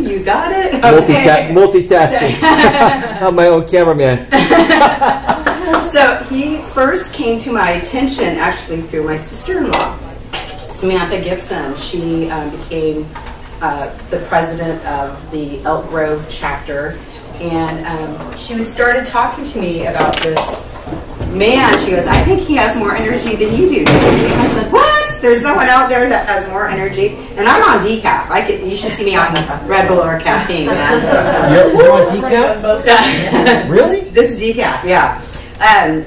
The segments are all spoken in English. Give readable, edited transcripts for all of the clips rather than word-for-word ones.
You got it? Okay. Multitasking. I'm my own cameraman. So he first came to my attention actually through my sister-in-law, Samantha Gibson. She became the president of the Elk Grove chapter, and she started talking to me about this man. She goes, I think he has more energy than you do. And I said, what? There's someone out there that has more energy, and I'm on decaf. You should see me on Red Bull or caffeine, man. You're on decaf? Really? This is decaf, yeah.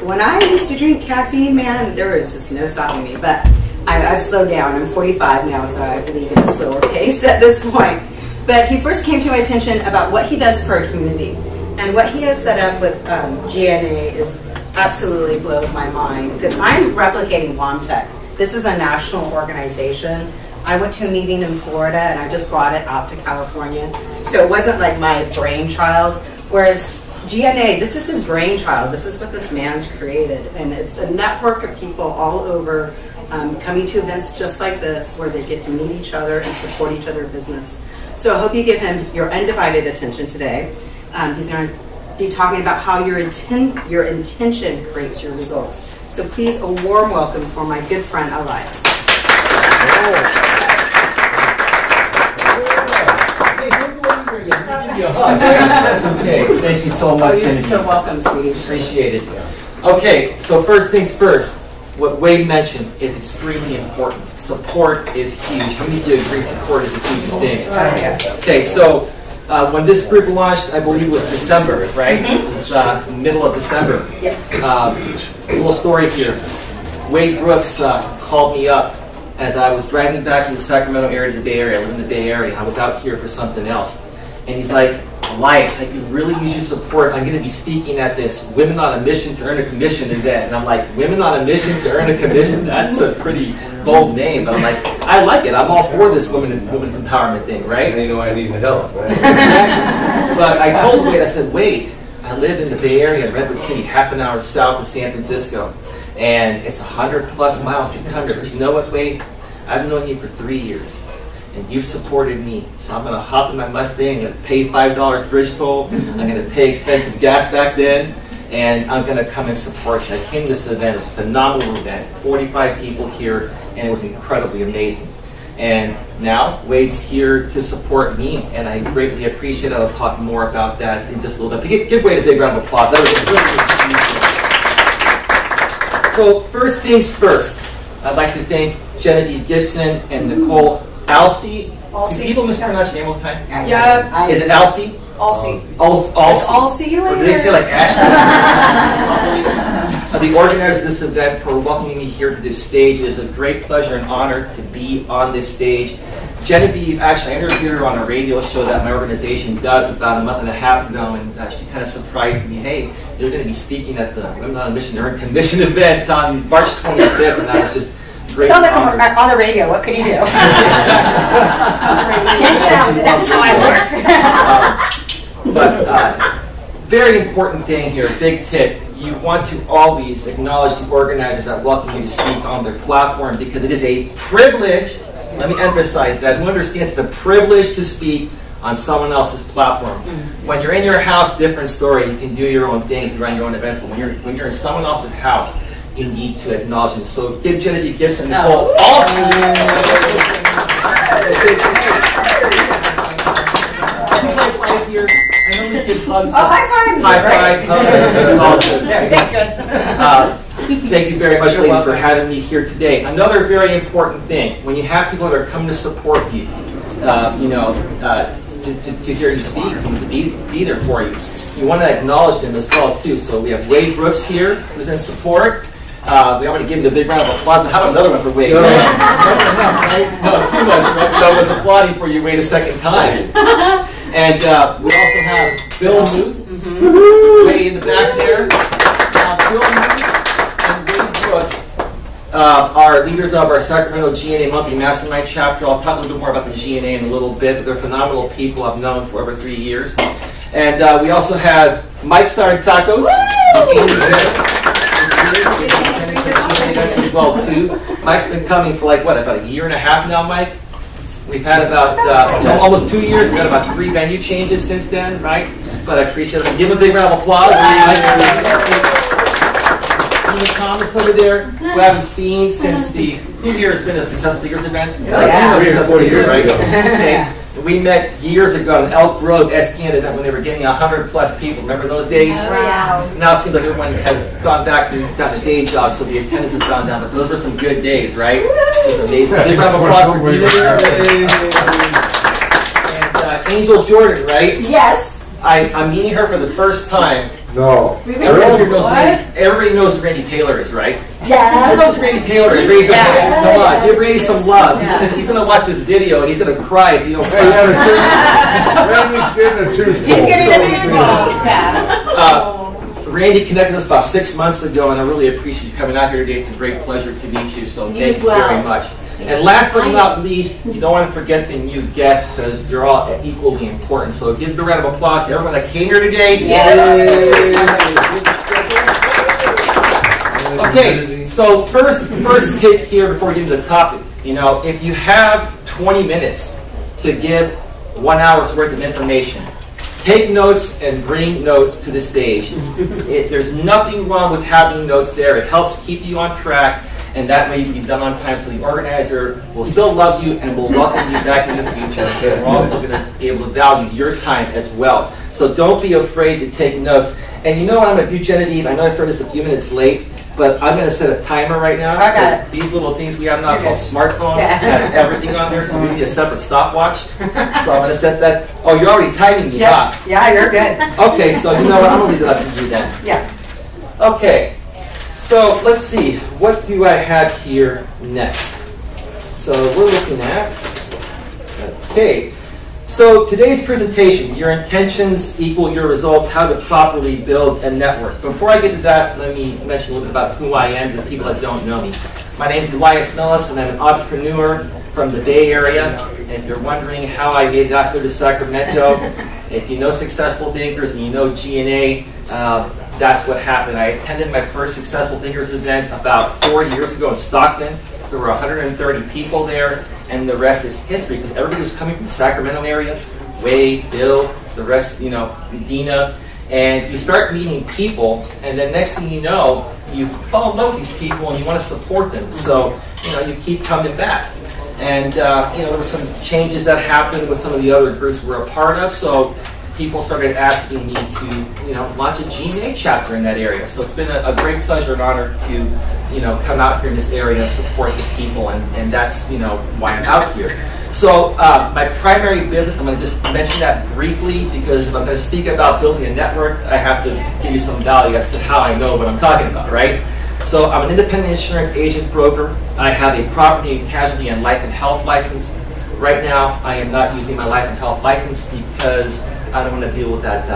When I used to drink caffeine, man, there was just no stopping me. But I've slowed down. I'm 45 now, so I believe in a slower pace at this point. But he first came to my attention about what he does for a community. And what he has set up with GNA is absolutely blows my mind, because I'm replicating WOAMTEC. This is a national organization. I went to a meeting in Florida, and I just brought it out to California. So it wasn't like my brainchild. Whereas GNA, this is his brainchild. This is what this man's created. And it's a network of people all over coming to events just like this, where they get to meet each other and support each other's business. So I hope you give him your undivided attention today. He's going to be talking about how your intention creates your results. So please, a warm welcome for my good friend, Elias. Okay, thank you so much. You're so welcome, sweetie. Appreciate it. Okay, so first things first, what Wade mentioned is extremely important. Support is huge. How many of you agree support is the hugest thing? Okay, so when this group launched, I believe it was December, right? It was middle of December. A little story here. Wade Brooks called me up as I was driving back from the Sacramento area to the Bay Area. I live in the Bay Area. I was out here for something else. And he's like, Elias, I could really use your support. I'm going to be speaking at this Women on a Mission to Earn a Commission event. And I'm like, Women on a Mission to Earn a Commission? That's a pretty bold name. But I'm like, I like it. I'm all for this women's empowerment thing, right? And you know I need the help, right? But I told Wade, I said, Wade, I live in the Bay Area in Redwood City, half an hour south of San Francisco. And it's 100+ miles to come here. But you know what, Wade? I've known you for 3 years. And you've supported me. So I'm going to hop in my Mustang, I'm going to pay $5 bridge toll, I'm going to pay expensive gas back then, and I'm going to come and support you. I came to this event, it was a phenomenal event, 45 people here, and it was incredibly amazing. And now Wade's here to support me, and I greatly appreciate it. I'll talk more about that in just a little bit. Give Wade a big round of applause. That was really So first things first, I'd like to thank Genavieve Gibson and Nichole Alsey. Do people mispronounce your name all the time? Yeah. Is it Alsey? Alsey. Alsey. I'll see you later. Or do they say like Ashley? The organizers of this event for welcoming me here to this stage. It is a great pleasure and honor to be on this stage. Genevieve, actually, I interviewed her on a radio show that my organization does about a month and a half ago, and she kind of surprised me. Hey, you're going to be speaking at the Women on a Mission to Earn Commission event on March 25th, and I was just great. It's on the radio. What could you do? That's how I work. But very important thing here, big tip. You want to always acknowledge the organizers that welcome you to speak on their platform, because it is a privilege. Let me emphasize that. Who understands it's a privilege to speak on someone else's platform? When you're in your house, different story. You can do your own thing, you run your own events. But when you're in someone else's house, you need to acknowledge them. So give Genevieve Gibson and Nichole also. Here. I know we give hugs. High five. Thank you very much, ladies, for having me here today. Another very important thing: when you have people that are coming to support you, to hear you speak and to be there for you, you want to acknowledge them as well too. So we have Wade Brooks here, who's in support. We want to give him a big round of applause. How about another one for Wade? No, too much. I was applauding for you, Wade, a second time. And we also have Bill Muth, way in the back there. Bill Muth and Wade Brooks are leaders of our Sacramento GNA Monthly Mastermind chapter. I'll talk a little bit more about the GNA in a little bit, but they're phenomenal people I've known for over 3 years. And we also have Mike Starred Tacos. As well too. Mike's been coming for like what, about a year and a half now, Mike? We've had about almost 2 years. We've had about 3 venue changes since then, right? But I appreciate it. Give them a big round of applause. Thomas over there, who I haven't seen since the, who here has been a successful Leaders event? Yeah. 40 years, right? Okay. We met years ago at Elk Grove STN event when they were getting 100+ people. Remember those days? Wow. Now it seems like everyone has gone back and gotten a day job, so the attendance has gone down. But those were some good days, right? It was amazing. Big round of applause for you. And Angel Jordan, right? Yes. I'm meeting her for the first time. No. Everybody knows who Randy Taylor is, right? Yes. Who knows who Randy Taylor is? Raise your hand. Come on, give Randy some love. He's going to watch this video and he's going to cry if you don't cry. Randy's getting a tooth. He's getting a tooth. Randy connected us about 6 months ago, and I really appreciate you coming out here today. It's a great pleasure to meet you, so thank you very much. And last but not least, you don't want to forget the new guests because you're all equally important. So give a round of applause to everyone that came here today. Okay, so first tip here before we get into the topic. You know, if you have 20 minutes to give 1 hour's worth of information, take notes and bring notes to the stage. There's nothing wrong with having notes there. It helps keep you on track. And that way you can be done on time, so the organizer will still love you and will welcome you back in the future. And we're also going to be able to value your time as well. So don't be afraid to take notes. And you know what I'm going to do, Genevieve? I know I started this a few minutes late, but I'm going to set a timer right now. Because these little things we have now called smartphones have everything on there, so we need a separate stopwatch. So I'm going to set that. Oh, you're already timing me, huh? Yeah, you're good. Okay, so you know what? I'm going to leave it up to you then. Yeah. Okay. So let's see, what do I have here next? So we're looking at, okay. So today's presentation, your intentions equal your results, how to properly build a network. Before I get to that, let me mention a little bit about who I am to the people that don't know me. My name is Elias Melas, and I'm an entrepreneur from the Bay Area. And if you're wondering how I got here to Sacramento, if you know successful thinkers and you know GNA, that's what happened. I attended my first Successful Thinkers event about 4 years ago in Stockton. There were 130 people there, and the rest is history because everybody was coming from the Sacramento area. Wade, Bill, the rest, you know, Dina. And you start meeting people, and then next thing you know, you fall in love with these people and you want to support them. So, you know, you keep coming back. And, you know, there were some changes that happened with some of the other groups we're a part of. So people started asking me to, you know, launch a GNA chapter in that area. So it's been a great pleasure and honor to, you know, come out here in this area and support the people, and that's, you know, why I'm out here. So my primary business, I'm going to just mention that briefly because if I'm going to speak about building a network, I have to give you some value as to how I know what I'm talking about, right? So I'm an independent insurance agent broker. I have a property and casualty and life and health license. Right now, I am not using my life and health license because I don't want to deal with that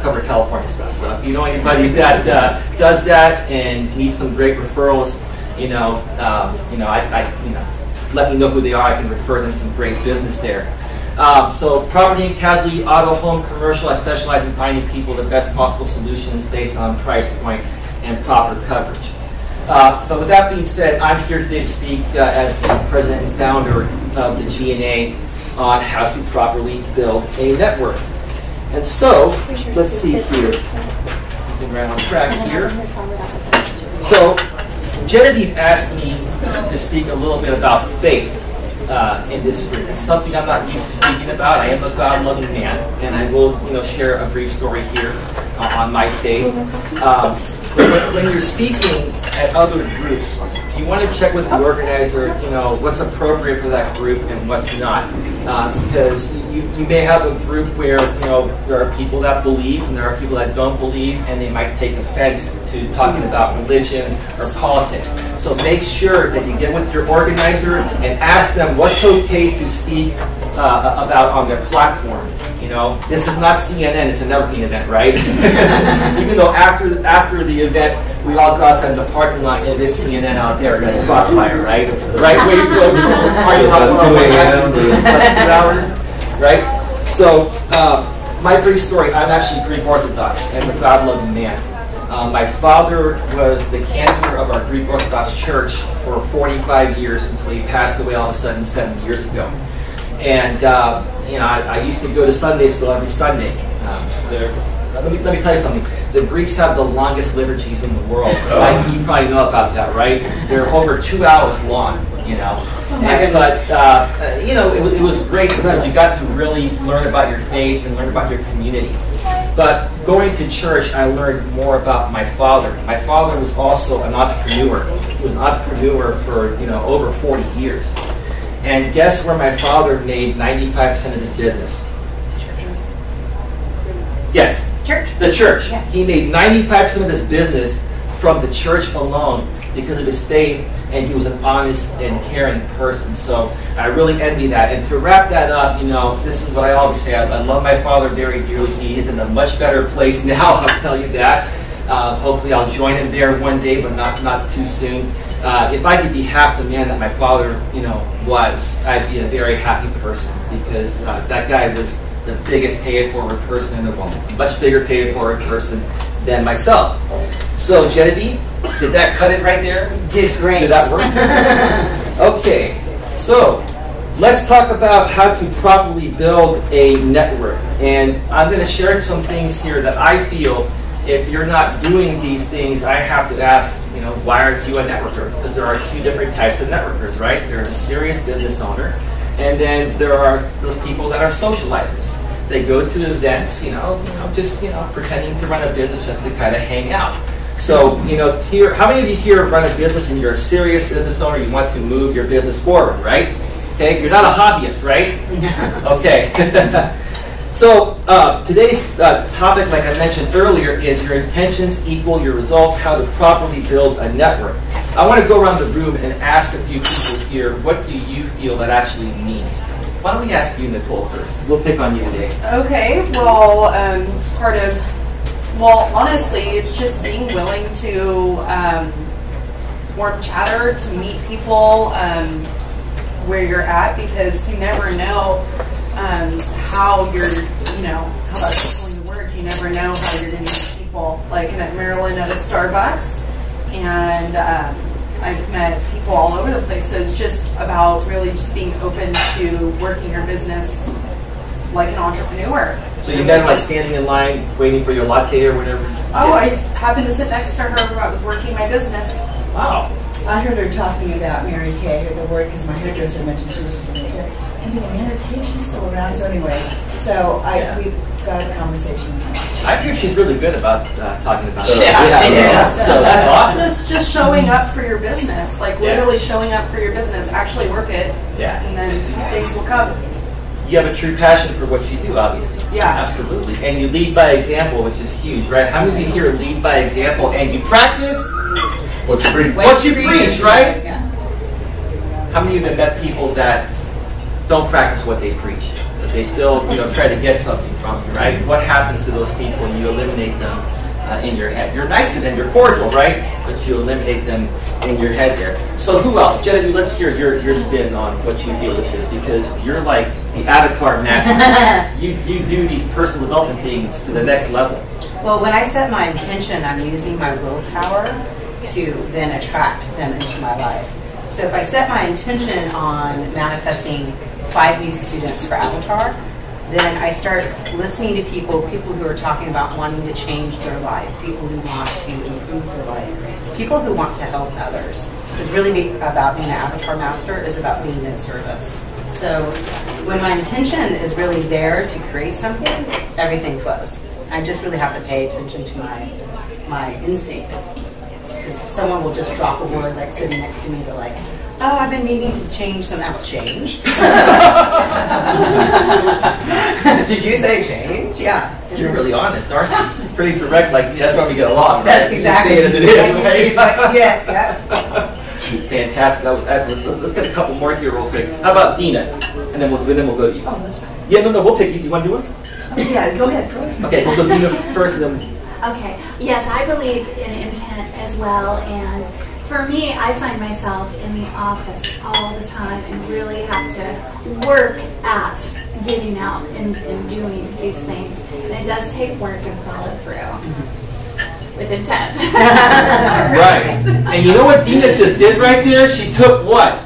cover California stuff. So if you know anybody that does that and needs some great referrals, let me know who they are. I can refer them some great business there. So property and casualty, auto, home, commercial. I specialize in finding people the best possible solutions based on price point and proper coverage. But with that being said, I'm here today to speak as the president and founder of the GNA on how to properly build a network. And so, let's see here. Keeping right on track here. So, Genevieve asked me to speak a little bit about faith in this group. It's something I'm not used to speaking about. I am a God-loving man, and I will, share a brief story here on my faith. When you're speaking at other groups, you want to check with the organizer, what's appropriate for that group and what's not. Because you may have a group where, there are people that believe and there are people that don't believe, and they might take offense to talking about religion or politics. So make sure that you get with your organizer and ask them what's okay to speak about on their platform. This is not CNN, it's a networking event, right? Even though after the event, we all go outside in the parking lot and there's CNN out there, it's a crossfire, right? Right, waiting for folks from this parking lot for 2 hours, right? So, my brief story, I'm actually Greek Orthodox. I'm a God-loving man. My father was the cantor of our Greek Orthodox church for 45 years until he passed away all of a sudden 7 years ago. And you know, I used to go to Sunday school every Sunday. Let me tell you something. The Greeks have the longest liturgies in the world. You probably know about that, right? They're over 2 hours long. You know, but you know, it was great because you got to really learn about your faith and learn about your community. But going to church, I learned more about my father. My father was also an entrepreneur. He was an entrepreneur for, you know, over 40 years. And guess where my father made 95% of his business? Yes. Church. The church. Yeah. He made 95% of his business from the church alone because of his faith, and he was an honest and caring person. So I really envy that. And to wrap that up, you know, this is what I always say. I love my father very dearly. He is in a much better place now, I'll tell you that. Hopefully I'll join him there one day, but not too soon. If I could be half the man that my father, you know, was, I'd be a very happy person, because that guy was the biggest pay-it-forward person in the world, much bigger pay-it-forward person than myself. So Genevieve, did that cut it right there? Did great. Did that work? Okay, so let's talk about how to properly build a network. And I'm going to share some things here that I feel, if you're not doing these things, I have to ask, you know, why are you a networker? Because there are two different types of networkers, right? There's a serious business owner, and then there are those people that are socializers. They go to events, you know, just, you know, pretending to run a business just to kind of hang out. So, you know, here, how many of you here run a business and you're a serious business owner, you want to move your business forward, right? Okay, you're not a hobbyist, right? Okay. So, today's topic, like I mentioned earlier, is your intentions equal your results, how to properly build a network. I want to go around the room and ask a few people here, what do you feel that actually means? Why don't we ask you, Nichole, first? We'll pick on you today. Okay, well, well, honestly, it's just being willing to warm chatter, to meet people where you're at, because you never know how you're, you know, how that's going to work. You never know how you're going to meet people. Like at Maryland at a Starbucks, and I've met people all over the place. So it's just about really just being open to working your business like an entrepreneur. So you met like standing in line, waiting for your latte or whatever? Oh, I happened to sit next to her when I was working my business. Wow. I heard her talking about Mary Kay, or the word, because my hairdresser mentioned she was just in there. And then Mary Kay, she's still around. So anyway, so we got a conversation. I hear she's really good about talking about it. Yeah, she is. So that's awesome. It's just showing up for your business, like literally showing up for your business. Actually work it, and then things will come. You have a true passion for what you do, obviously. Yeah. Absolutely. And you lead by example, which is huge, right? How many of you here lead by example and you practice what you preach? what you preach, right? Yeah. How many of you have met people that don't practice what they preach, but they still, you know, try to get something from you, right? What happens to those people? You eliminate them in your head. You're nice to them, you're cordial, right? But you eliminate them in your head there. So who else? Genevieve, let's hear your spin on what you feel this is, because you're like the avatar master. you do these personal development things to the next level. Well, when I set my intention, I'm using my willpower to then attract them into my life. So if I set my intention on manifesting 5 new students for Avatar, then I start listening to people who are talking about wanting to change their life, people who want to improve their life, people who want to help others. Because really about being an Avatar master is about being in service. So when my intention is really there to create something, everything flows. I just really have to pay attention to my instinct. Because someone will just drop a word like sitting next to me, they're like, oh, I've been needing to change some. I'll change. Did you say change? Yeah. You're really honest, aren't you? Pretty direct, like that's why we get along, right? That's exactly. You just say it as it is, right? Yeah. Fantastic. That was excellent. Let's get a couple more here real quick. How about Dina? And then we'll go to you. Oh, that's fine. Yeah, no, we'll pick you. You want to do it? Yeah, go ahead. Okay, we'll go Dina first, and then. Okay. Yes, I believe in intent as well, and for me, I find myself in the office all the time and really have to work at getting out and doing these things. And it does take work and follow through with intent. Right. And you know what Dina just did right there? She took what?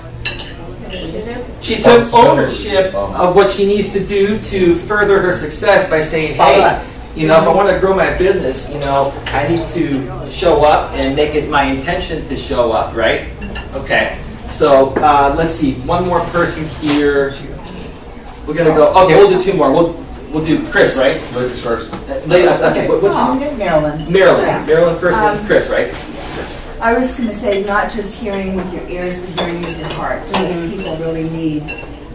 She took ownership of what she needs to do to further her success by saying, hey, you know, if I want to grow my business, you know, I need to show up and make it my intention to show up, right? Okay. So let's see, one more person here. We're going to go, okay, we'll do two more. We'll do Chris, right? Ladies first. Okay, what's your name? Marilyn. Marilyn. Yes. Marilyn first and Chris, right? I was going to say not just hearing with your ears, but hearing with your heart. Do what people really need.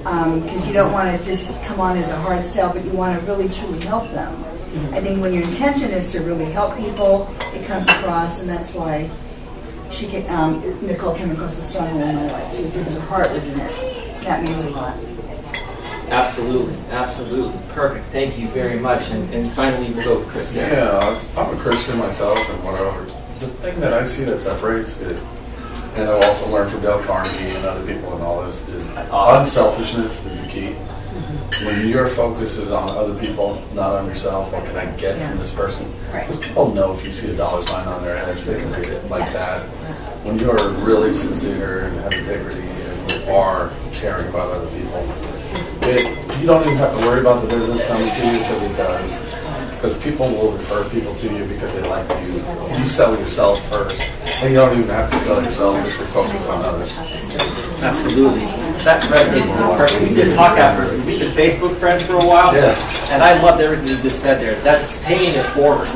Because you don't want to just come on as a hard sell, but you want to really truly help them. I think when your intention is to really help people, it comes across, and that's why Nichole came across so strongly in my life too, because her heart was in it. That means a lot. Absolutely, absolutely. Perfect. Thank you very much. And finally, we'll go with Chris there. Yeah, I'm a Christian myself, and whatever. The thing that I see that separates it, and I've also learned from Dale Carnegie and other people and all this, is unselfishness is the key. When your focus is on other people, not on yourself, what can I get from this person? Because people know if you see a dollar sign on their heads, they can read it like that. When you're really sincere and have integrity and you are caring about other people, you don't even have to worry about the business coming to you because it does. Because people will refer people to you because they like you. You sell yourself first. And you don't even have to sell yourself if you're focused on others. Absolutely. That resonates with me perfectly. We did talk afterwards. We've been Facebook friends for a while. Yeah. And I loved everything you just said there. That's paying it forward.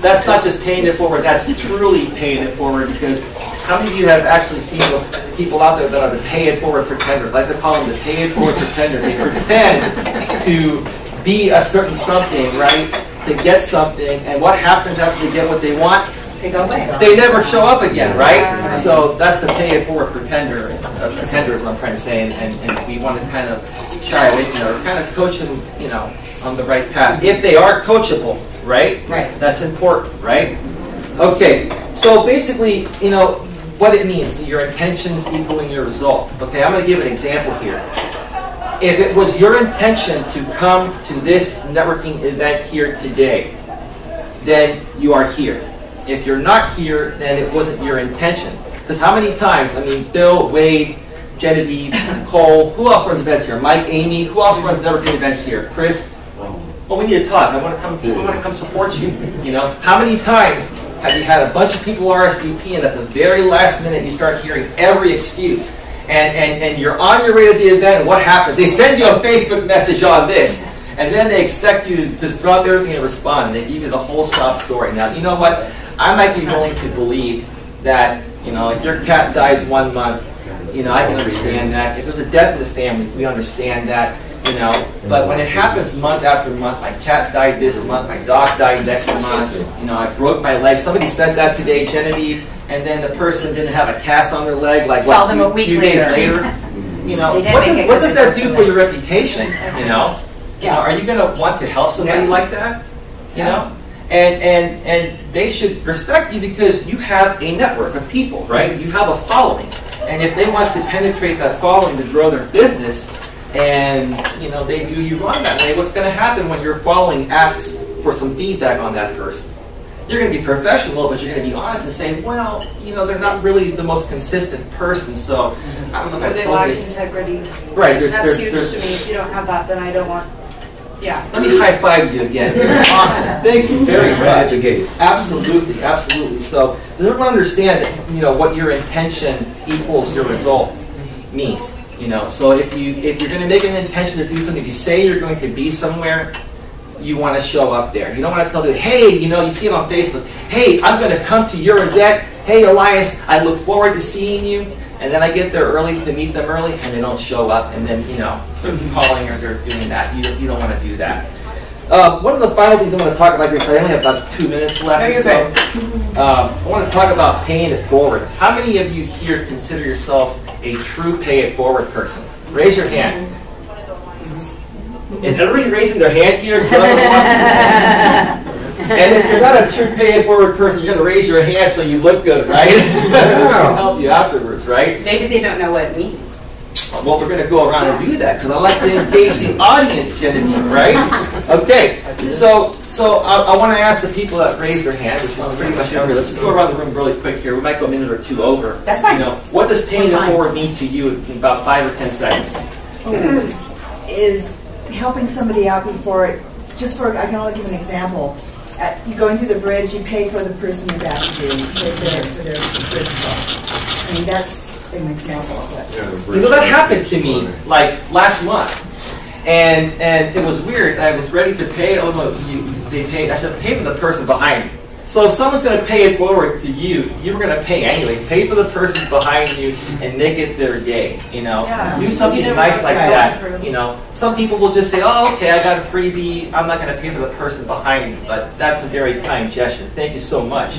That's not just paying it forward. That's truly paying it forward, because how many of you have actually seen those people out there that are the pay it forward pretenders? I like to call them the pay it forward pretenders. They pretend to be a certain something, right? To get something, and what happens after they get what they want? They go away. They never show up again, right? So that's the pay it forward pretender. Pretender is what I'm trying to say, and we want to kind of shy away from that, or kind of coach them, you know, on the right path. If they are coachable, right? Right. That's important, right? Okay. So basically, you know, what it means, your intentions equaling your result. Okay, I'm going to give an example here. If it was your intention to come to this networking event here today, then you are here. If you're not here, then it wasn't your intention. Because how many times, I mean, Bill, Wade, Genavieve, Nichole, who else runs events here? Mike, Amy, who else runs networking events here? Chris? Well, we need to talk. I want to come. We want to come support you. You know, how many times have you had a bunch of people RSVP, and at the very last minute you start hearing every excuse? And you're on your way to the event, and what happens? They send you a Facebook message on this, and then they expect you to just drop everything and respond, and they give you the whole sob story. Now, you know what? I might be willing to believe that, you know, if your cat dies 1 month, you know, I can understand that. If there's a death in the family, we understand that, you know. But when it happens month after month, my cat died this month, my dog died next month, you know, I broke my leg. Somebody said that today, Genevieve, and then the person didn't have a cast on their leg, like saw them a few days later. You know, what does that do for your reputation? You know, are you going to want to help somebody like that? You know, and they should respect you because you have a network of people, right? You have a following, and if they want to penetrate that following to grow their business, and you know they do you wrong that way, what's going to happen when your following asks for some feedback on that person? You're going to be professional, but you're going to be honest and say, well, you know, they're not really the most consistent person, so I don't know if I they lack focus. integrity. Right. That's huge to me. If you don't have that, then I don't want. Yeah. Let me high five you again. Awesome. Thank you very much. Absolutely, absolutely. So does everyone understand that, you know, what your intention equals your result means? You know, so if you're going to make an intention to do something, if you say you're going to be somewhere, you want to show up there. You don't want to tell people, hey, you know, you see it on Facebook, hey, I'm going to come to your event. Hey, Elias, I look forward to seeing you. And then I get there early to meet them early, and they don't show up, and then, you know, they're calling or they're doing that. You don't want to do that. One of the final things I want to talk about here, because I only have about 2 minutes left. I want to talk about paying it forward. How many of you here consider yourselves a true pay it forward person? Raise your hand. Is everybody raising their hand here? And if you're not a true pay it forward person, you're going to raise your hand so you look good, right? It'll help you afterwards, right? Maybe they don't know what it means. Well, we're going to go around and do that because I like to engage the audience, Genevieve, right? Okay, so So I want to ask the people that raised their hand, which is pretty much everybody. Let's just go around the room really quick here. We might go a minute or two over. That's fine. You know, what does paying it forward mean to you in about 5 or 10 seconds? Is helping somebody out before, just for, I can only give an example. You going through the bridge, you pay for the person you're about to do, you pay for their bridge cost. I mean, that's an example of it. You know, that happened to me like last month. And it was weird. I was ready to pay. Oh no, they paid. I said, pay for the person behind me. So if someone's going to pay it forward to you, you were going to pay anyway. Pay for the person behind you and make it their day. You know, do something nice like that. You know, some people will just say, oh, okay, I got a freebie. I'm not going to pay for the person behind me. But that's a very kind gesture. Thank you so much.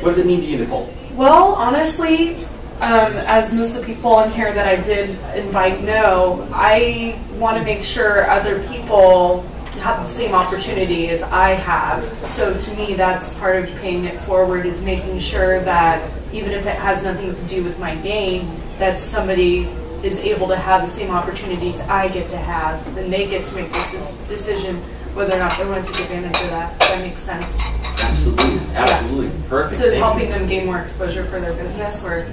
What does it mean to you, Nichole? Well, honestly, as most of the people in here that I did invite know, I want to make sure other people have the same opportunity as I have. So to me, that's part of paying it forward, is making sure that even if it has nothing to do with my gain, that somebody is able to have the same opportunities I get to have, and they get to make this decision whether or not they want to take advantage of that. If that makes sense. Absolutely, absolutely, yeah. Perfect. So helping them gain more exposure for their business, or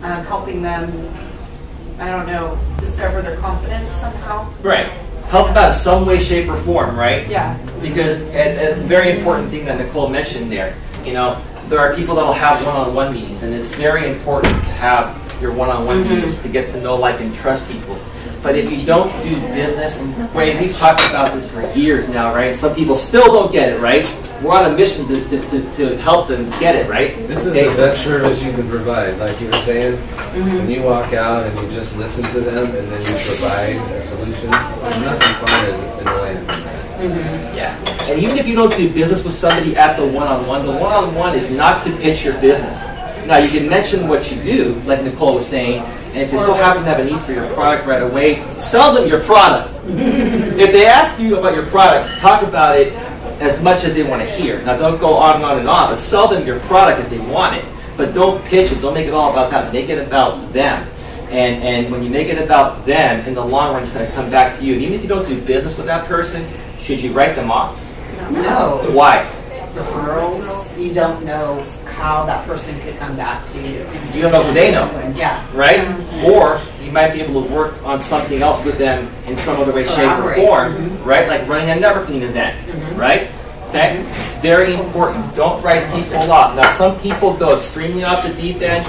helping them, I don't know, discover their confidence somehow. Right. Help out some way, shape, or form, right? Yeah. Because a very important thing that Nichole mentioned there, you know, there are people that will have one-on-one meetings, and it's very important to have your one-on-one meetings to get to know, like, and trust people. But if you don't do business, Wade, we've talked about this for years now, right? Some people still don't get it, right? We're on a mission to help them get it, right? This is the best service you can provide. Like you were saying, when you walk out and you just listen to them and then you provide a solution, there's nothing finer in the land than that. Yeah. And even if you don't do business with somebody at the one-on-one is not to pitch your business. Now, you can mention what you do, like Nichole was saying, and if you so happen to have a need for your product right away, sell them your product. If they ask you about your product, talk about it as much as they want to hear. Now, don't go on and on and on, but sell them your product if they want it. But don't pitch it. Don't make it all about that. Make it about them. And when you make it about them, in the long run, it's going to come back to you. And even if you don't do business with that person, should you write them off? No. Why? Referrals, you don't know how that person could come back to you. You don't know who they know. Yeah. Right? Or you might be able to work on something else with them in some other way, shape, or form. Right? Like running a networking event. Right? Okay? It's very important. Don't write people off. Now, some people go extremely off the deep end,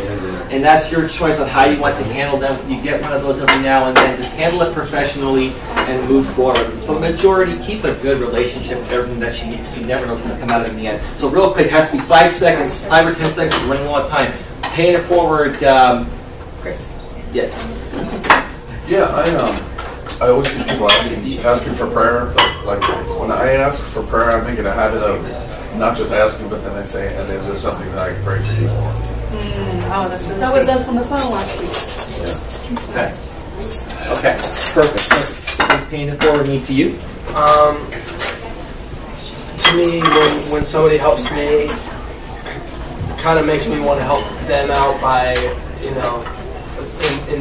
and that's your choice on how you want to handle them. You get one of those every now and then. Just handle it professionally and move forward. For the majority, keep a good relationship with everything that you need, because you never know what's going to come out of it in the end. So real quick, it has to be 5 seconds, 5 or 10 seconds. We're running low on time. Paying it forward. Chris. Yes. Yeah, I always see people asking for prayer. Like when I ask for prayer, I'm thinking a habit of not just asking, but then I say, and is there something that I can pray for you for? Oh, that's really that was us on the phone last week. Okay. Okay. Perfect. What does paying it forward mean to you? To me, when somebody helps me, it kind of makes me want to help them out by, you know, in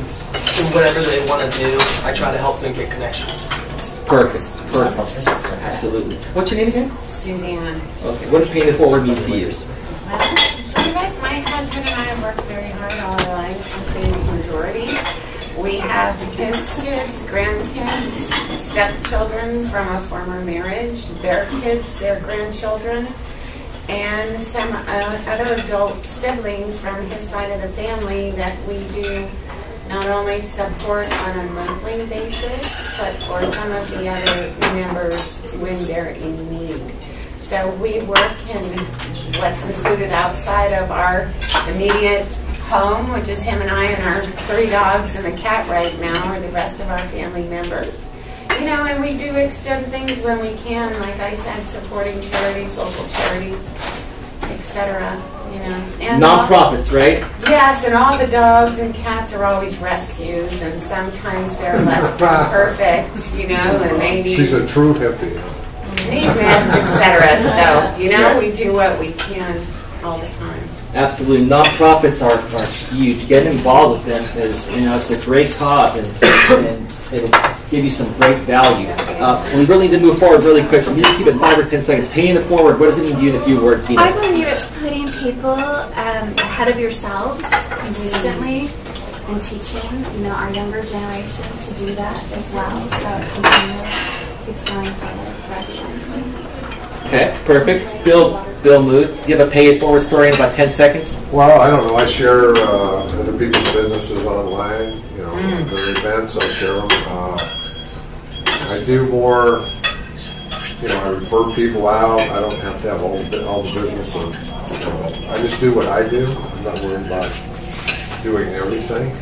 whatever they want to do. I try to help them get connections. Perfect. Perfect. Absolutely. What's your name again? Suzanne. Okay. What does paying it forward mean to you? Well, my husband and I have worked very hard all our lives since the majority. We have his kids, grandkids, stepchildren from a former marriage, their kids, their grandchildren, and some other adult siblings from his side of the family that we do not only support on a monthly basis, but for some of the other members when they're in need. So we work in what's included outside of our immediate home, which is him and I and our 3 dogs and a cat right now, or the rest of our family members. You know, and we do extend things when we can, like I said, supporting charities, local charities, etc. You know, and nonprofits, right? Yes, and all the dogs and cats are always rescues, and sometimes they're less than perfect, you know, and they need. She's a true hippie. Need meds, etc. So, you know, we do what we can all the time. Absolutely. Nonprofits are huge. Get involved with them because, you know, it's a great cause, and give you some great value. So we really need to move forward really quick. So we need to keep it 5 or 10 seconds. Paying it forward, what does it mean to you in a few words, Dina? I believe it's putting people ahead of yourselves consistently and teaching, our younger generation to do that as well. So it keeps going forward for everyone. Okay, perfect. Bill Muth, do you have a pay it forward story in about 10 seconds? Well, I don't know. I share other people's businesses online. Their events, I share them. I do more. I refer people out. I don't have to have all the business. I just do what I do. I'm not worried about doing everything.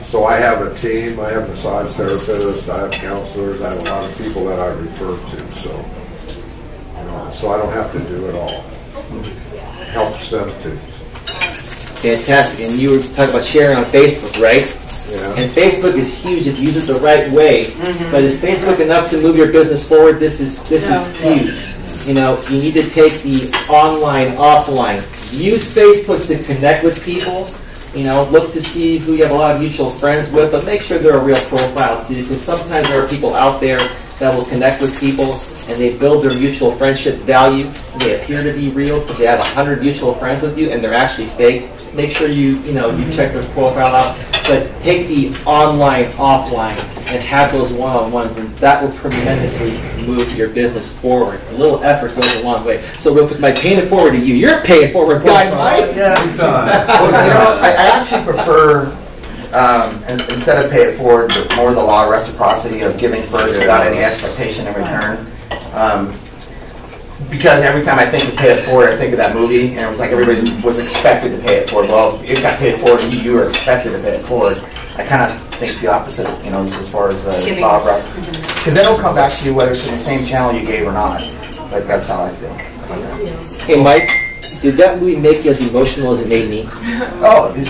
So I have a team. I have massage therapists. I have counselors. I have a lot of people that I refer to. So I don't have to do it all. It helps them too. Fantastic. And you were talking about sharing on Facebook, right? Yeah. And Facebook is huge if you use it the right way. But is Facebook enough to move your business forward? This is huge. You need to take the online, offline. Use Facebook to connect with people. Look to see who you have a lot of mutual friends with, but make sure they're a real profile too, because sometimes there are people out there that will connect with people and they build their mutual friendship value. And they appear to be real because they have 100 mutual friends with you and they're actually fake. Make sure you check their profile out. But take the online, offline, and have those one-on-ones, and that will tremendously move your business forward. A little effort goes a long way. So real quick, Mike, paying it forward to you. You're paying it forward guy, Mike. Yeah. I actually prefer, instead of pay it forward, more the law of reciprocity of giving first without any expectation in return. Because every time I think of pay it forward, I think of that movie, and it was like everybody was expected to pay it forward. Well, if it got paid forward and you were expected to pay it forward, I kind of think the opposite, as far as the law of reciprocity. Because then it'll come back to you whether it's in the same channel you gave or not. Like, that's how I feel. Hey, Mike, did that movie make you as emotional as it made me? Oh, it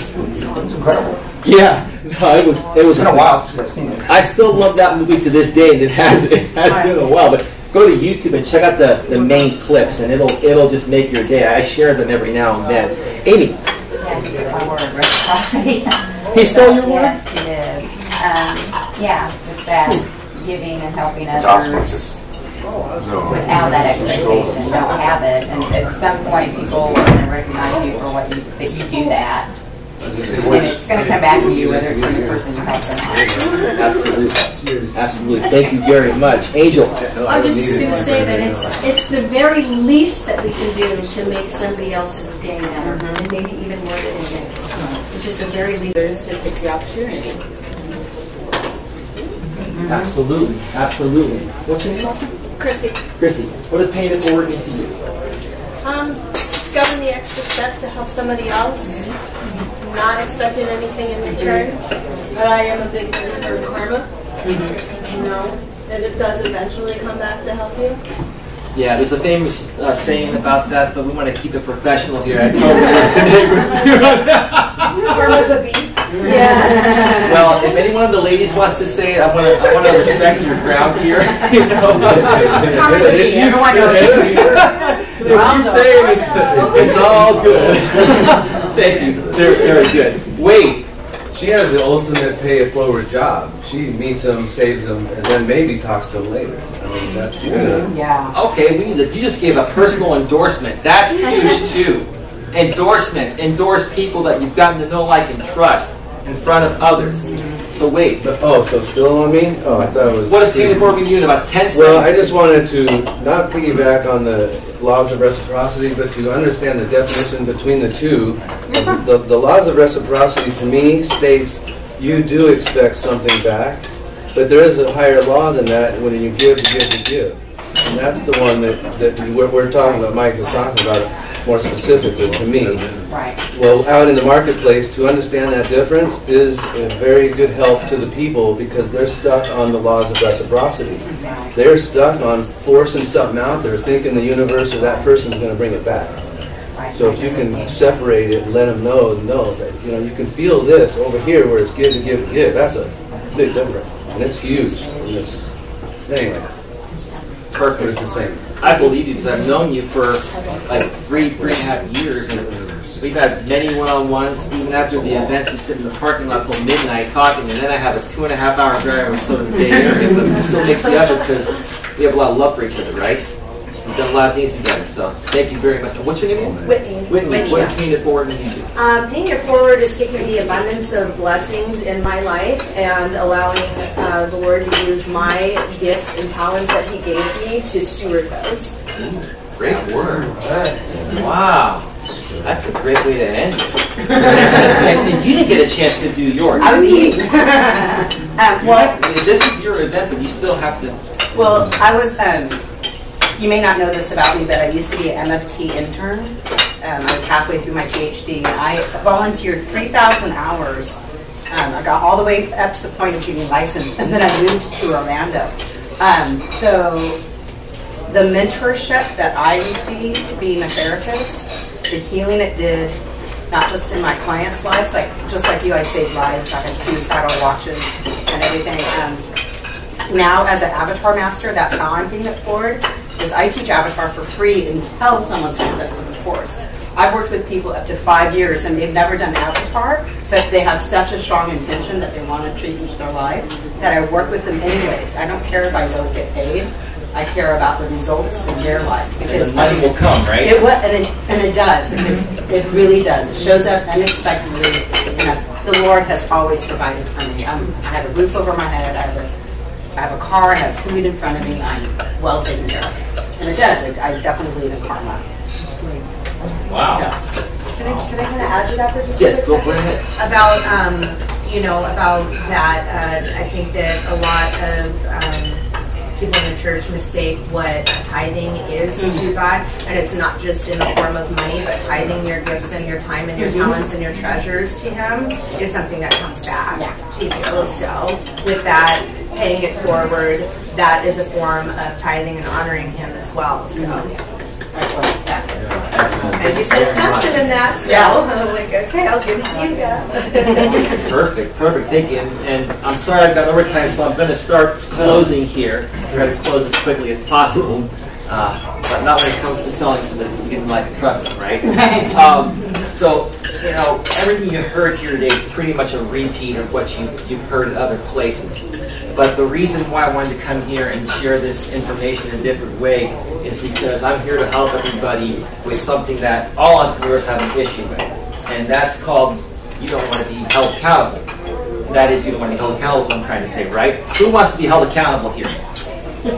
was incredible. Yeah. No, it was It's been a while since I've seen it. I still love that movie to this day, and it has been a while. But go to YouTube and check out the main clips, and it'll just make your day. I share them every now and then. Amy. Yeah, he took my word, reciprocity. He stole your word? Yes, he did. Just that giving and helping others. It's osmosis. Without that expectation, don't have it, and at some point people are going to recognize you for that you do that. And it's going to come back to you whether it's from the person you helped or not. Absolutely. Thank you very much. Angel. I was just going to say that it's the very least that we can do to make somebody else's day better, and maybe even more than a day. It's just the very least to take the opportunity. Absolutely. What's your name? Chrissy. What does paying it forward mean to you? Just going the extra step to help somebody else, not expecting anything in return. But I am a big believer in karma. And it does eventually come back to help you. Yeah, there's a famous saying about that, but we want to keep it professional here. I told you Karma's a beat. Yeah. Well, if any one of the ladies wants to say it, I want to respect your ground here. Karma's a beat. Everyone knows it. If you say it, it's all good. Thank you. Very good. Wait. She has the ultimate pay it forward job. She meets them, saves them, and then maybe talks to them later. I mean, that's good. Yeah. Okay, you just gave a personal endorsement. That's huge too. Endorsements. Endorse people that you've gotten to know, like, and trust in front of others. So wait. So still on me? Oh, I thought it was... What does paying it forward mean in about 10 seconds? Well, I just wanted to not piggyback on the laws of reciprocity, but to understand the definition between the two. The laws of reciprocity, to me, states you do expect something back, but there is a higher law than that. When you give, you give, you give. And that's the one that we're talking about, Mike was talking about it more specifically to me. Right. Well, out in the marketplace, to understand that difference is a very good help to the people because they're stuck on the laws of reciprocity. They're stuck on forcing something out there, thinking the universe or that person is going to bring it back. So if you can separate it and let them know that you can feel this over here where it's give and give and give. That's a big difference, and it's huge. Anyway, perfect. It's the same. I believe you because I've known you for like three and a half years, and We've had many one-on-ones. Even after the events, we sit in the parking lot till midnight talking, and then I have a 2.5-hour drive or so to the Bay Area. But we still make the effort because we have a lot of love for each other, right? We've done a lot of things together, so thank you very much. And what's your name? Whitney. Whitney. What is Paying It Forward and you do? Paying It Forward is taking the abundance of blessings in my life and allowing the Lord to use my gifts and talents that He gave me to steward those. Great word. Wow. That's a great way to end it. And you didn't get a chance to do yours. I was eating. This is your event, but you still have to. Well, I was, you may not know this about me, but I used to be an MFT intern. I was halfway through my PhD, and I volunteered 3,000 hours. I got all the way up to the point of getting licensed, and then I moved to Orlando. So the mentorship that I received being a therapist, the healing it did, not just in my clients' lives, like just like you, I saved lives. I had suicidal watches and everything. Now, as an avatar master, that's how I'm paying it forward. Is I teach avatar for free until someone signs up for the course. I've worked with people up to 5 years, and they've never done avatar, but they have such a strong intention that they want to change their life that I work with them anyways. I don't care if I don't get paid. I care about the results in their life. Because the money will come, right? It will, and it does, because it really does. It shows up unexpectedly, and the Lord has always provided for me. I have a roof over my head. I have a car. I have food in front of me. I'm well taken care of. And it does. I definitely believe in karma. Wow. Yeah. Can I kind of add to that for just Yes, a quick go second? ahead. About, about that, I think that a lot of people in the church mistake what tithing is to God, and it's not just in the form of money, but tithing your gifts and your time and your talents and your treasures to Him is something that comes back to you. So with that, paying it forward, that is a form of tithing and honoring Him as well. So. And He says custom in that, so I was like, okay, I'll give it to you guys. Perfect, thank you. And I'm sorry I've got overtime, so I'm going to start closing here. We're going to close as quickly as possible, but not when it comes to selling so that you can like and trust them, right? So, everything you heard here today is pretty much a repeat of what you've heard in other places. But the reason why I wanted to come here and share this information in a different way is because I'm here to help everybody with something that all entrepreneurs have an issue with. And that's called, you don't want to be held accountable. That is, you don't want to be held accountable is what I'm trying to say, right? Who wants to be held accountable here? Oh,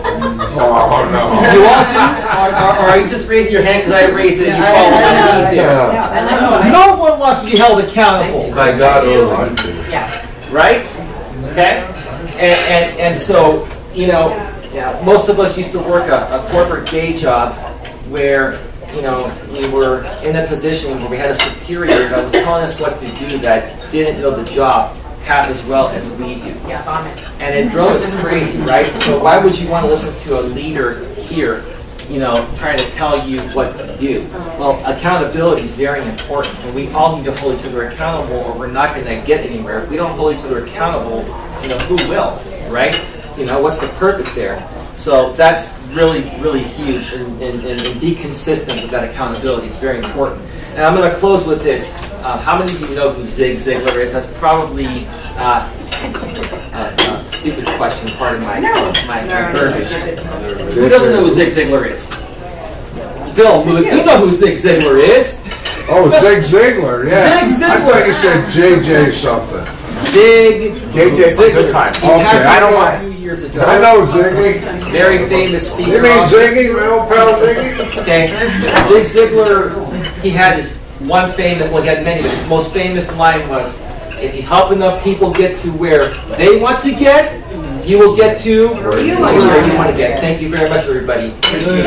no. You all do? Or are you just raising your hand because I raised it and you followed underneath there? No one wants to be held accountable. By God alone. Right? Okay? And so, most of us used to work a corporate day job where, we were in a position where we had a superior that was telling us what to do that didn't know the job half as well as we do. And it drove us crazy, right? So why would you want to listen to a leader here, trying to tell you what to do? Well, accountability is very important, and we all need to hold each other accountable, or we're not going to get anywhere. If we don't hold each other accountable, who will, right? What's the purpose there? So that's really, really huge, and be consistent with that accountability is very important. And I'm going to close with this. How many of you know who Zig Ziglar is? That's probably a stupid question, pardon my verbiage. Who doesn't know who Zig Ziglar is? Bill, you know who Zig Ziglar is. Oh, Zig Ziglar, yeah. Zig Ziglar. I thought you said JJ something. Zig JJ from Good Times. Okay, I know a few years ago. I know Ziggy. Very famous speaker. You mean Ziggy, my old pal Ziggy? Okay. Zig Ziglar, he had his one famous, well, he had many, but his most famous line was, if you help enough people get to where they want to get, you will get to where you want to get. Thank you very much, everybody. Thank you.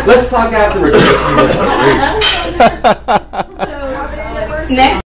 Let's talk afterwards. Next.